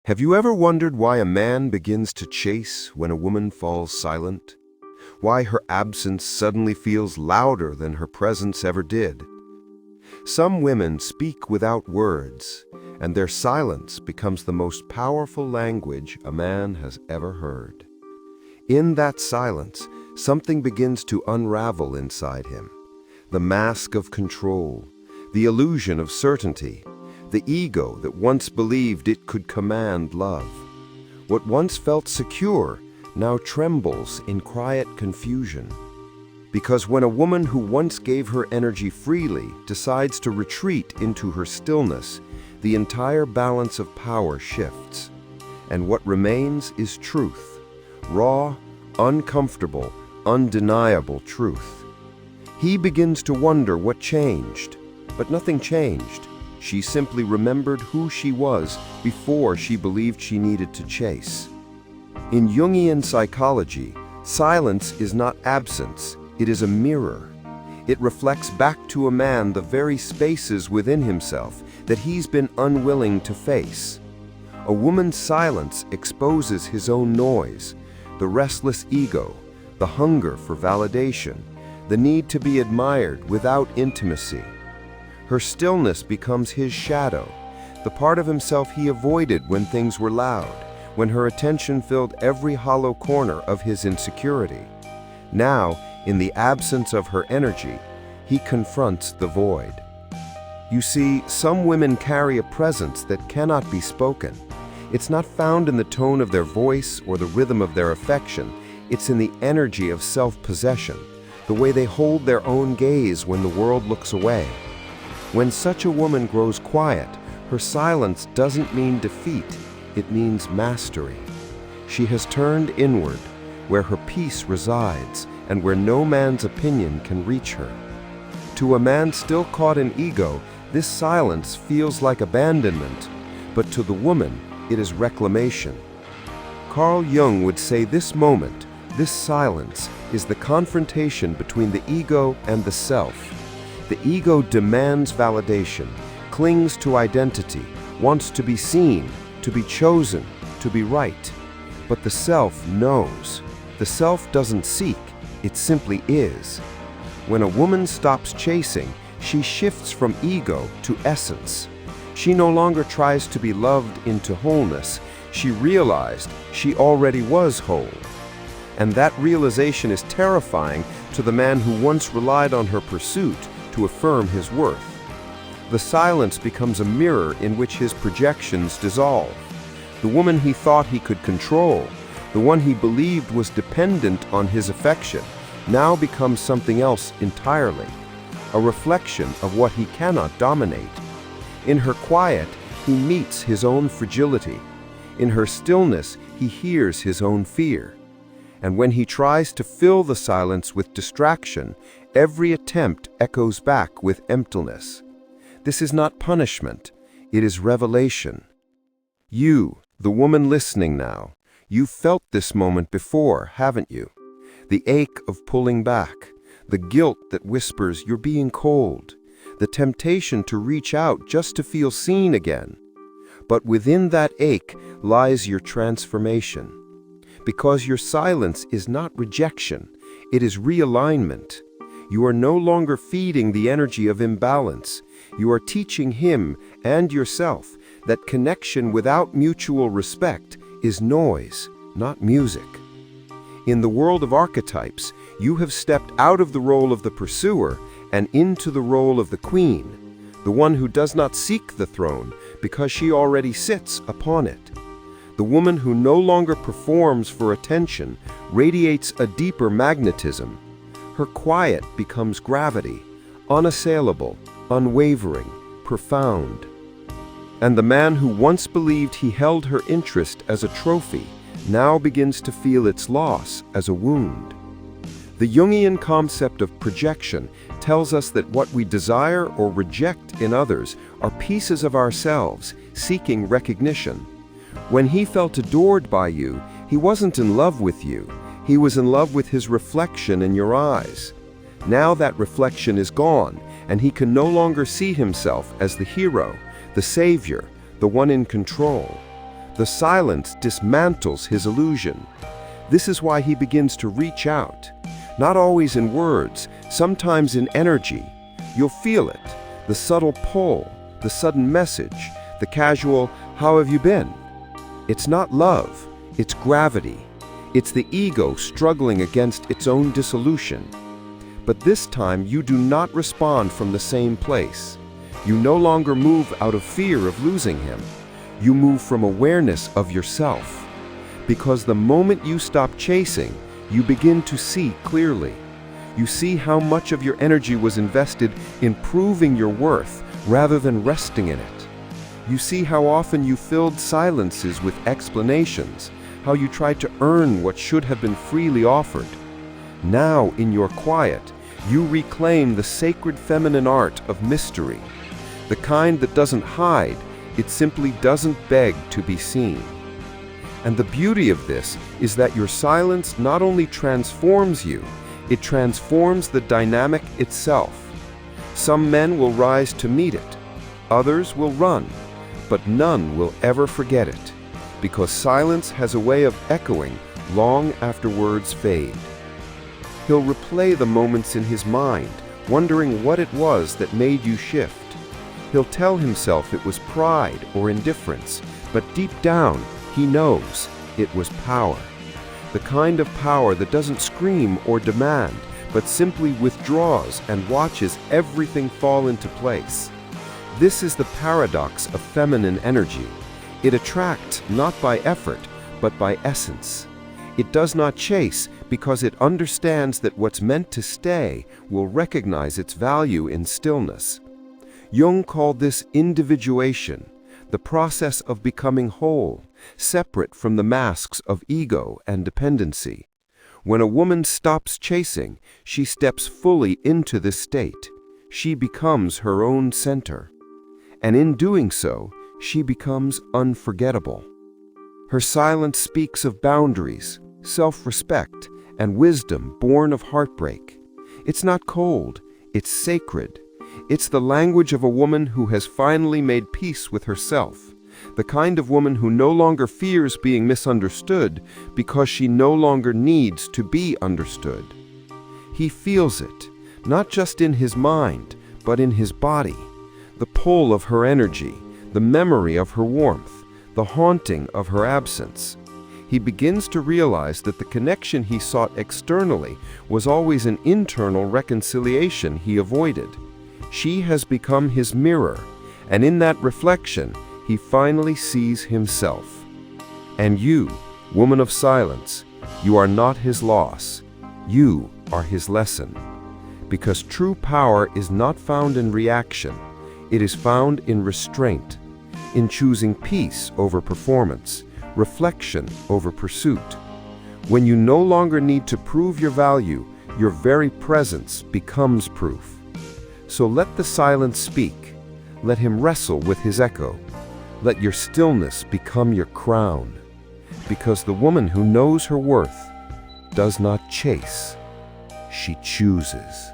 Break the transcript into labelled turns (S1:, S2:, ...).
S1: Have you ever wondered why a man begins to chase when a woman falls silent? Why her absence suddenly feels louder than her presence ever did? Some women speak without words, and their silence becomes the most powerful language a man has ever heard. In that silence, something begins to unravel inside him. The mask of control, the illusion of certainty, the ego that once believed it could command love. What once felt secure now trembles in quiet confusion. Because when a woman who once gave her energy freely decides to retreat into her stillness, the entire balance of power shifts. And what remains is truth. Raw, uncomfortable, undeniable truth. He begins to wonder what changed, but nothing changed. She simply remembered who she was before she believed she needed to chase. In Jungian psychology, silence is not absence, it is a mirror. It reflects back to a man the very spaces within himself that he's been unwilling to face. A woman's silence exposes his own noise, the restless ego, the hunger for validation, the need to be admired without intimacy. Her stillness becomes his shadow, the part of himself he avoided when things were loud, when her attention filled every hollow corner of his insecurity. Now, in the absence of her energy, he confronts the void. You see, some women carry a presence that cannot be spoken. It's not found in the tone of their voice or the rhythm of their affection. It's in the energy of self-possession, the way they hold their own gaze when the world looks away. When such a woman grows quiet, her silence doesn't mean defeat, it means mastery. She has turned inward, where her peace resides and where no man's opinion can reach her. To a man still caught in ego, this silence feels like abandonment, but to the woman, it is reclamation. Carl Jung would say this moment, this silence, is the confrontation between the ego and the self. The ego demands validation, clings to identity, wants to be seen, to be chosen, to be right. But the self knows. The self doesn't seek, it simply is. When a woman stops chasing, she shifts from ego to essence. She no longer tries to be loved into wholeness. She realized she already was whole. And that realization is terrifying to the man who once relied on her pursuit to affirm his worth. The silence becomes a mirror in which his projections dissolve. The woman he thought he could control, the one he believed was dependent on his affection, now becomes something else entirely, a reflection of what he cannot dominate. In her quiet, he meets his own fragility. In her stillness, he hears his own fear. And when he tries to fill the silence with distraction, every attempt echoes back with emptiness. This is not punishment, it is revelation. You, the woman listening now, you've felt this moment before, haven't you? The ache of pulling back, the guilt that whispers you're being cold, the temptation to reach out just to feel seen again. But within that ache lies your transformation. Because your silence is not rejection, it is realignment. You are no longer feeding the energy of imbalance. You are teaching him and yourself that connection without mutual respect is noise, not music. In the world of archetypes, you have stepped out of the role of the pursuer and into the role of the queen, the one who does not seek the throne because she already sits upon it. The woman who no longer performs for attention radiates a deeper magnetism. Her quiet becomes gravity, unassailable, unwavering, profound. And the man who once believed he held her interest as a trophy now begins to feel its loss as a wound. The Jungian concept of projection tells us that what we desire or reject in others are pieces of ourselves seeking recognition. When he felt adored by you, he wasn't in love with you. He was in love with his reflection in your eyes. Now that reflection is gone, and he can no longer see himself as the hero, the savior, the one in control. The silence dismantles his illusion. This is why he begins to reach out. Not always in words, sometimes in energy. You'll feel it, the subtle pull, the sudden message, the casual, "How have you been?" It's not love, it's gravity. It's the ego struggling against its own dissolution. But this time you do not respond from the same place. You no longer move out of fear of losing him. You move from awareness of yourself. Because the moment you stop chasing, you begin to see clearly. You see how much of your energy was invested in proving your worth rather than resting in it. You see how often you filled silences with explanations, how you tried to earn what should have been freely offered. Now, in your quiet, you reclaim the sacred feminine art of mystery, the kind that doesn't hide, it simply doesn't beg to be seen. And the beauty of this is that your silence not only transforms you, it transforms the dynamic itself. Some men will rise to meet it, others will run, but none will ever forget it, because silence has a way of echoing long after words fade. He'll replay the moments in his mind, wondering what it was that made you shift. He'll tell himself it was pride or indifference, but deep down, he knows it was power. The kind of power that doesn't scream or demand, but simply withdraws and watches everything fall into place. This is the paradox of feminine energy. It attracts not by effort, but by essence. It does not chase because it understands that what's meant to stay will recognize its value in stillness. Jung called this individuation, the process of becoming whole, separate from the masks of ego and dependency. When a woman stops chasing, she steps fully into this state. She becomes her own center. And in doing so, she becomes unforgettable. Her silence speaks of boundaries, self-respect, and wisdom born of heartbreak. It's not cold, it's sacred. It's the language of a woman who has finally made peace with herself, the kind of woman who no longer fears being misunderstood because she no longer needs to be understood. He feels it, not just in his mind, but in his body, the pull of her energy, the memory of her warmth, the haunting of her absence. He begins to realize that the connection he sought externally was always an internal reconciliation he avoided. She has become his mirror, and in that reflection, he finally sees himself. And you, woman of silence, you are not his loss. You are his lesson. Because true power is not found in reaction. It is found in restraint, in choosing peace over performance, reflection over pursuit. When you no longer need to prove your value, your very presence becomes proof. So let the silence speak. Let him wrestle with his echo. Let your stillness become your crown. Because the woman who knows her worth does not chase, she chooses.